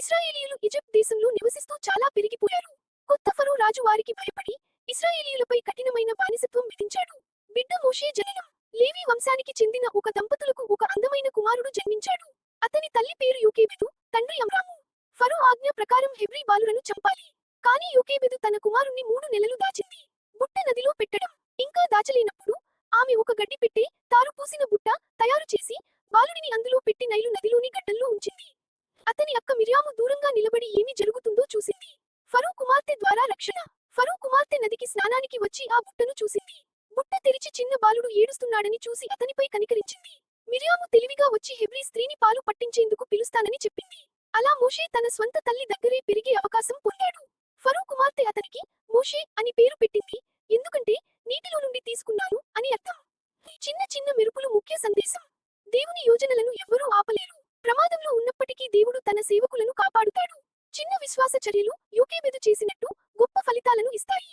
ఇశ్రాయేలీయులు ఈజిప్ట్ దేశంలో నివసిస్తూ చాలా పెరిగిపోయారు. కొత్త ఫరో రాజు వారికి భయపడి ఇశ్రాయేలీయులపై కఠినమైన బానిసత్వం విధించాడు. బిడ్డ మోషే జననం. లేవి వంశానికి చెందిన ఒక దంపతులకు ఒక అందమైన కుమారుడు జన్మించాడు. అతని తల్లి పేరు యోకేబెదు, తండ్రి అమ్రాము. ఫరో ఆజ్ఞ ప్రకారం హెబ్రీ బాలులను చంపాలి. కానీ యోకేబెదు తన కుమారుణ్ణి 3 నెలలు దాచింది. బుట్ట నదిలో పెట్టడం ఇంకా దాచలేనప్పుడు ఆమె ఒక గడ్డి పెట్టే, తారు పూసిన బుట్ట తయారు చేసి బాలుడిని అందులో పెట్టి నైలు నదిలోని గడ్డల్లో ఉంచింది. అతని అక్క మిర్యాము దూరంగా నిలబడి ఏమి జరుగుతుందో చూసింది. ఫరో కుమార్తె ద్వారా రక్షణ. ఫరో కుమార్తె నదికి స్నానానికి వచ్చి ఆ బుట్టను చూసింది. బుట్ట తెరిచి చిన్న బాలుడు ఏడుస్తున్నాడని చూసి అతనిపై కనికరించింది. మిర్యాము తెలివిగా వచ్చి హెబ్రీ స్త్రీని పాలు పట్టించేందుకు పిలుస్తానని చెప్పింది. అలా మోషే తన స్వంత తల్లి దగ్గరే పెరిగే అవకాశం పొందాడు. ఫరో కుమార్తె అతనికి మోషే అని పేరు పెట్టింది, ఎందుకంటే నీటిలో నుండి తీసుకున్నాను అని అర్థం. చిన్న చిన్న మెరుపులు ముఖ్య సందేశం. దేవుని యోజనలను ఎవ్వరూ ఆపలేరు. ప్రమాదంలో ఉన్నప్పటికీ దేవుడు తన సేవకులను కాపాడుతాడు. చిన్న విశ్వాస చర్యలు యోకేబెదు చేసినట్టు గొప్ప ఫలితాలను ఇస్తాయి.